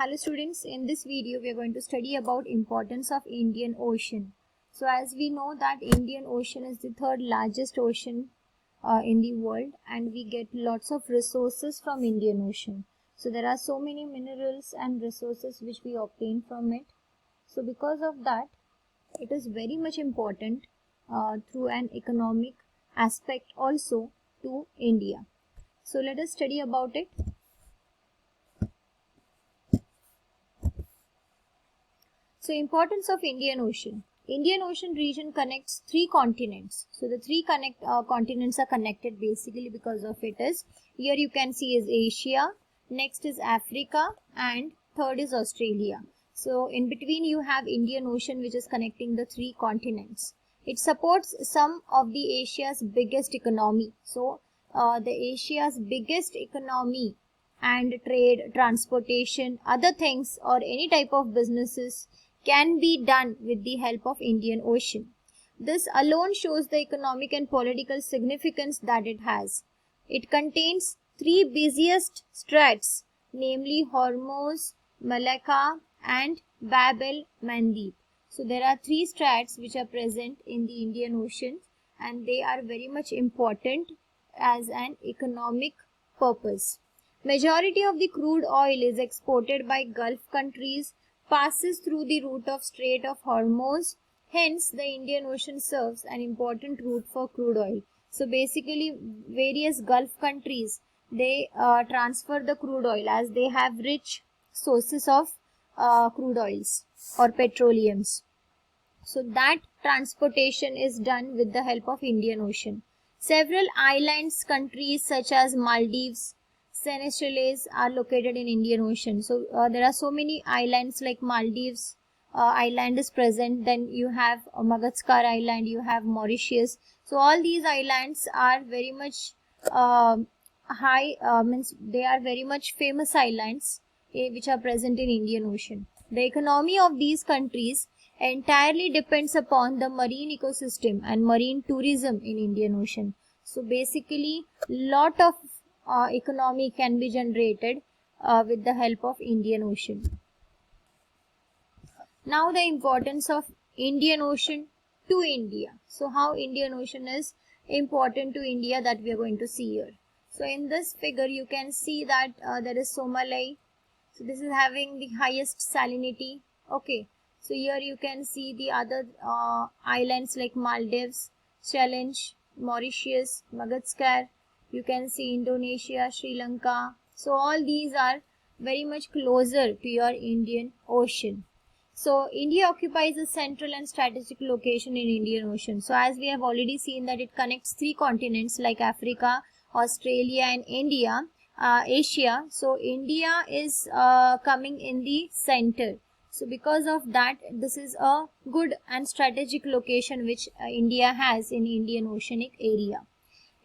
Hello students, in this video we are going to study about importance of Indian Ocean. So as we know that Indian Ocean is the third largest ocean in the world, and we get lots of resources from Indian Ocean. So there are so many minerals and resources which we obtain from it. So because of that, it is very much important through an economic aspect also to India. So let us study about it. So importance of Indian Ocean. Indian Ocean region connects three continents. So the three continents are connected basically because of it is, here you can see is Asia, next is Africa, and third is Australia. So in between you have Indian Ocean which is connecting the three continents. It supports some of the Asia's biggest economy. So the Asia's biggest economy and trade, transportation, other things or any type of businesses can be done with the help of Indian Ocean. This alone shows the economic and political significance that it has. It contains three busiest straits, namely Hormuz, Malacca and Bab el-Mandeb. So there are three straits which are present in the Indian Ocean, and they are very much important as an economic purpose. Majority of the crude oil is exported by Gulf countries, passes through the route of Strait of Hormuz. Hence, the Indian Ocean serves an important route for crude oil. So basically, various Gulf countries, they transfer the crude oil as they have rich sources of crude oils or petroleums. So that transportation is done with the help of Indian Ocean. Several islands countries such as Maldives, Seychelles are located in Indian Ocean. So there are so many islands like Maldives island is present. Then you have Madagascar island, you have Mauritius. So all these islands are very much means they are very much famous islands which are present in Indian Ocean. The economy of these countries entirely depends upon the marine ecosystem and marine tourism in Indian Ocean. So basically, lot of economy can be generated with the help of Indian Ocean. Now the importance of Indian Ocean to India. So how Indian Ocean is important to India, that we are going to see here. So in this figure you can see that there is Somali. So this is having the highest salinity. Okay. So here you can see the other islands like Maldives, Challenge, Mauritius, Madagascar. You can see Indonesia, Sri Lanka. So all these are very much closer to your Indian Ocean. So India occupies a central and strategic location in Indian Ocean. So as we have already seen that it connects three continents like Africa, Australia and Asia. So India is coming in the center. So because of that, this is a good and strategic location which India has in Indian Oceanic area.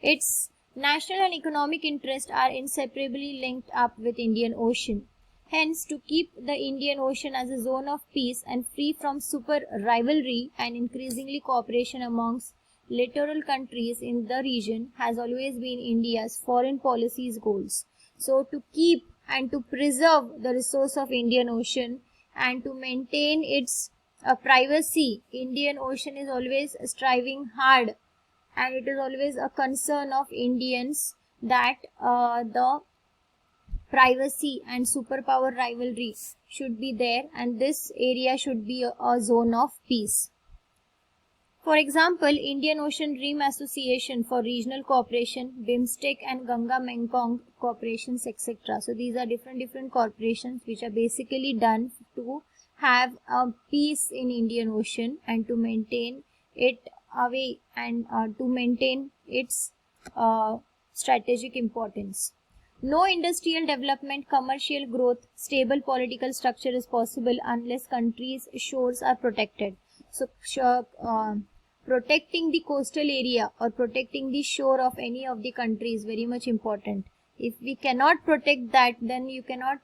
Its national and economic interests are inseparably linked up with Indian Ocean. Hence, to keep the Indian Ocean as a zone of peace and free from super rivalry and increasingly cooperation amongst littoral countries in the region has always been India's foreign policy's goals. So to keep and to preserve the resource of Indian Ocean and to maintain its privacy, Indian Ocean is always striving hard, and it is always a concern of Indians that the privacy and superpower rivalry should be there, and this area should be a zone of peace. For example, Indian Ocean Rim Association for Regional Cooperation, BIMSTEC and Ganga Mekong Corporations, etc. So these are different corporations which are basically done to have a peace in Indian Ocean and to maintain it away and to maintain its strategic importance. No industrial development, commercial growth, stable political structure is possible unless countries' shores are protected. So protecting the coastal area or protecting the shore of any of the country is very much important. If we cannot protect that, then you cannot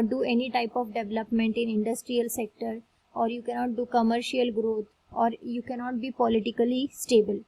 do any type of development in industrial sector, or you cannot do commercial growth, or you cannot be politically stable.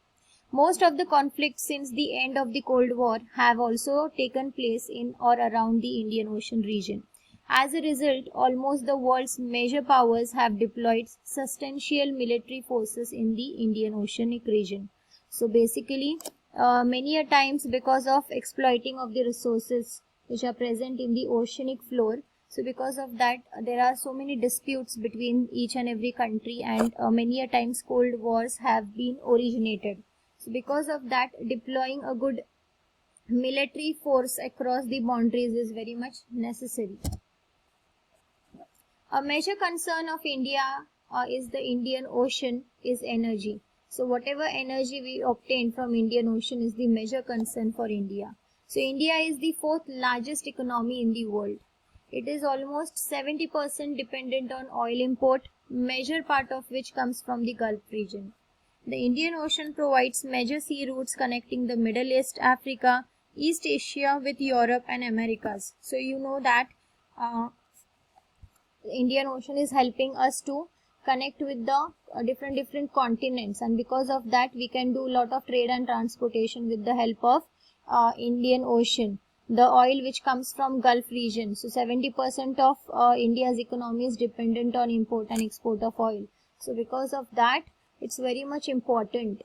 Most of the conflicts since the end of the Cold War have also taken place in or around the Indian Ocean region. As a result, almost the world's major powers have deployed substantial military forces in the Indian Oceanic region. So basically, many a times because of exploiting of the resources which are present in the oceanic floor, so because of that there are so many disputes between each and every country, and many a times cold wars have been originated. So because of that, deploying a good military force across the boundaries is very much necessary. A major concern of India is the Indian Ocean is energy. So whatever energy we obtain from Indian Ocean is the major concern for India. So India is the fourth largest economy in the world. It is almost 70% dependent on oil import, major part of which comes from the Gulf region. The Indian Ocean provides major sea routes connecting the Middle East, Africa, East Asia with Europe and Americas. So you know that the Indian Ocean is helping us to connect with the different continents, and because of that we can do a lot of trade and transportation with the help of Indian Ocean. The oil which comes from Gulf region, so 70% of India's economy is dependent on import and export of oil. So because of that, it's very much important.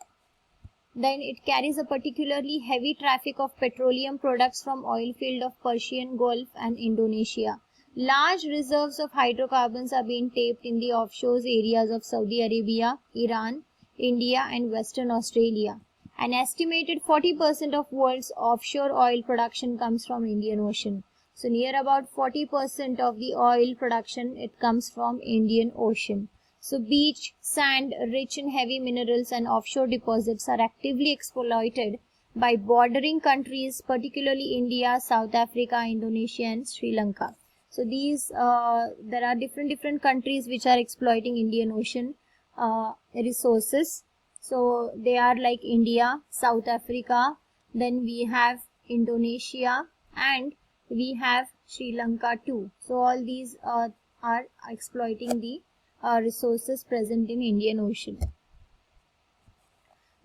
Then it carries a particularly heavy traffic of petroleum products from oil field of Persian Gulf and Indonesia. Large reserves of hydrocarbons are being tapped in the offshore areas of Saudi Arabia, Iran, India and Western Australia. An estimated 40% of world's offshore oil production comes from Indian Ocean. So near about 40% of the oil production, it comes from Indian Ocean. So beach, sand, rich in heavy minerals and offshore deposits are actively exploited by bordering countries, particularly India, South Africa, Indonesia and Sri Lanka. So these there are different countries which are exploiting Indian Ocean resources. So they are like India, South Africa, then we have Indonesia and we have Sri Lanka too. So all these are exploiting the resources present in Indian Ocean.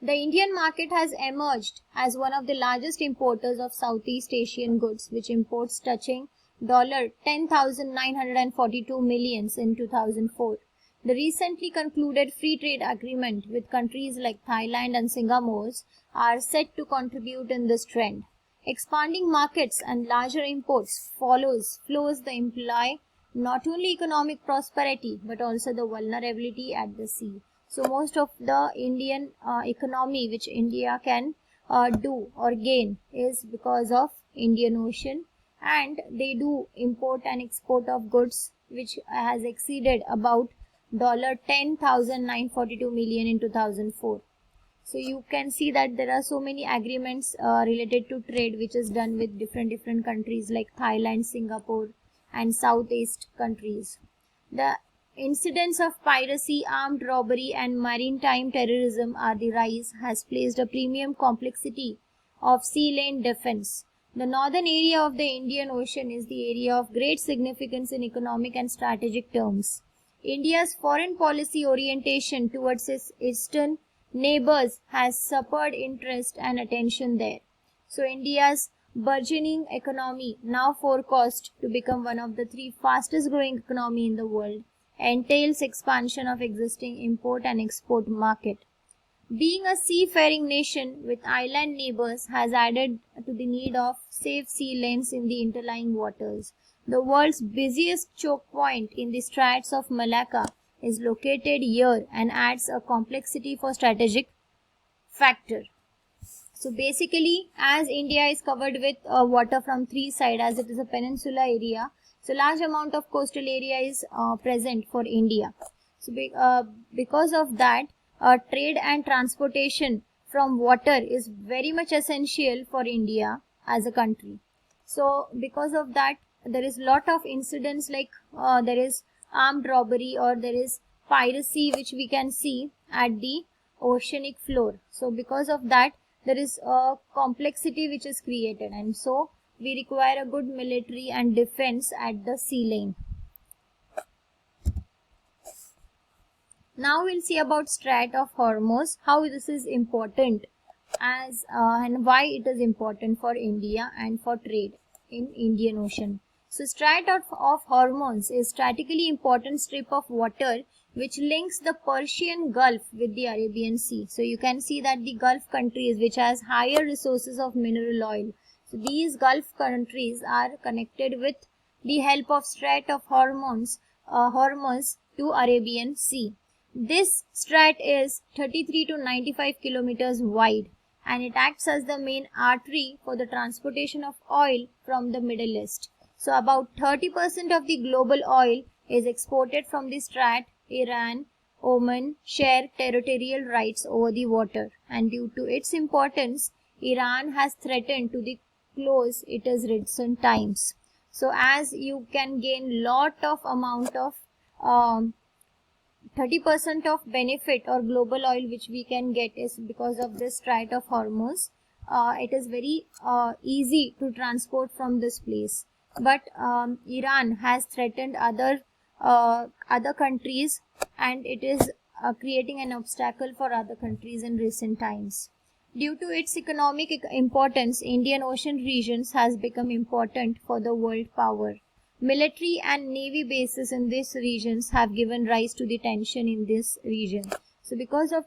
The Indian market has emerged as one of the largest importers of Southeast Asian goods, which imports touching $10,942 million in 2004. The recently concluded free trade agreement with countries like Thailand and Singapore are set to contribute in this trend. Expanding markets and larger imports flows the imply not only economic prosperity but also the vulnerability at the sea. So most of the Indian economy which India can do or gain is because of Indian Ocean, and they do import and export of goods which has exceeded about $10,942 million in 2004. So you can see that there are so many agreements related to trade which is done with different countries like Thailand, Singapore and Southeast countries. The incidents of piracy, armed robbery and maritime terrorism are the rise has placed a premium complexity of sea lane defense. The northern area of the Indian Ocean is the area of great significance in economic and strategic terms. India's foreign policy orientation towards its eastern neighbors has spurred interest and attention there. So India's burgeoning economy, now forecast to become one of the three fastest growing economy in the world, entails expansion of existing import and export market. Being a seafaring nation with island neighbors has added to the need of safe sea lanes in the interlying waters. The world's busiest choke point in the Straits of Malacca is located here and adds a complexity for strategic factor. So basically, as India is covered with water from three sides, as it is a peninsula area, so large amount of coastal area is present for India. So because of that, trade and transportation from water is very much essential for India as a country. So because of that, there is lot of incidents like there is armed robbery or there is piracy which we can see at the oceanic floor. So because of that, there is a complexity which is created, and so we require a good military and defense at the sea lane. Now we'll see about Strait of Hormuz, how this is important as and why it is important for India and for trade in Indian Ocean. So Strait of Hormuz is strategically important strip of water which links the Persian Gulf with the Arabian Sea. So you can see that the Gulf countries which has higher resources of mineral oil. So these Gulf countries are connected with the help of Strait of Hormuz to Arabian Sea. This strait is 33 to 95 kilometers wide and it acts as the main artery for the transportation of oil from the Middle East. So about 30% of the global oil is exported from the strait. Iran, Oman share territorial rights over the water, and due to its importance, Iran has threatened to close it in recent times. So as you can gain lot of amount of 30% of benefit or global oil which we can get is because of this Strait of Hormuz. It is very easy to transport from this place, but Iran has threatened other countries, and it is creating an obstacle for other countries in recent times. Due to its economic importance, Indian Ocean regions has become important for the world power. Military and navy bases in these regions have given rise to the tension in this region. So because of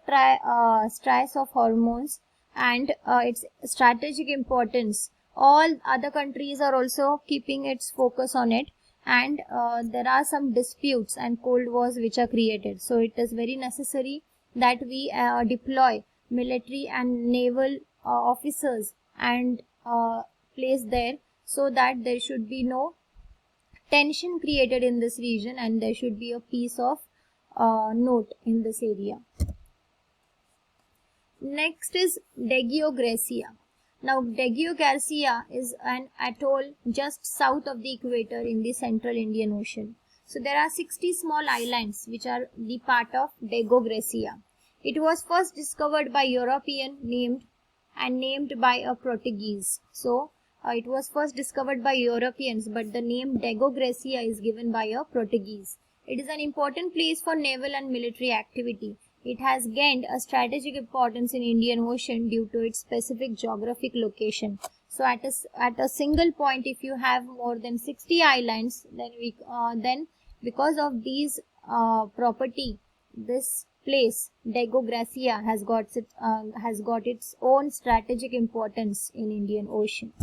Strait of Hormuz and its strategic importance, all other countries are also keeping its focus on it, and there are some disputes and cold wars which are created. So it is very necessary that we deploy military and naval officers and place there, so that there should be no tension created in this region and there should be a peace of note in this area. Next is Degio Garcia. Now Degio Garcia is an atoll just south of the equator in the central Indian Ocean. So there are 60 small islands which are the part of Degio Garcia. It was first discovered by European named by a Portuguese. So it was first discovered by Europeans, but the name Degio Garcia is given by a Portuguese. It is an important place for naval and military activity. It has gained a strategic importance in Indian Ocean due to its specific geographic location. So at a single point, if you have more than 60 islands, then because of these property, this place Degio Garcia has got its own strategic importance in Indian Ocean.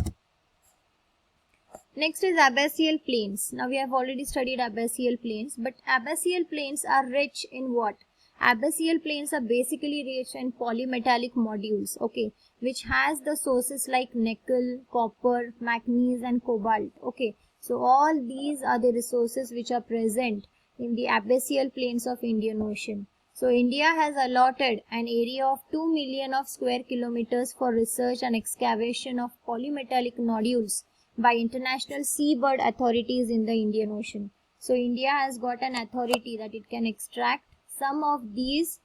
Next is abyssal plains. Now we have already studied abyssal plains, but abyssal plains are rich in what? Abyssal plains are basically rich in polymetallic nodules, okay, which has the sources like nickel, copper, manganese and cobalt, okay. So all these are the resources which are present in the abyssal plains of Indian Ocean. So India has allotted an area of 2 million of square kilometers for research and excavation of polymetallic nodules by international seabird authorities in the Indian Ocean. So India has got an authority that it can extract some of these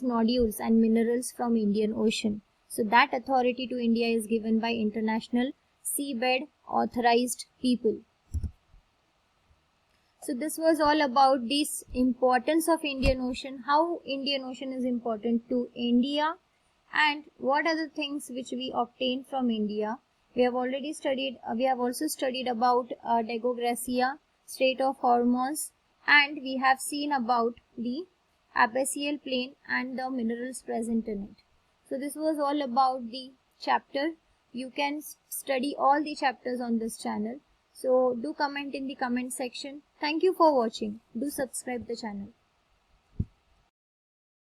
nodules and minerals from Indian Ocean. So that authority to India is given by international seabed authorized people. So this was all about this importance of Indian Ocean, how Indian Ocean is important to India, and what are the things which we obtain from India. We have already studied, we have also studied about Degio Garcia, Strait of Hormuz, and we have seen about the abyssal plain and the minerals present in it. So this was all about the chapter. You can study all the chapters on this channel. So do comment in the comment section. Thank you for watching. Do subscribe the channel.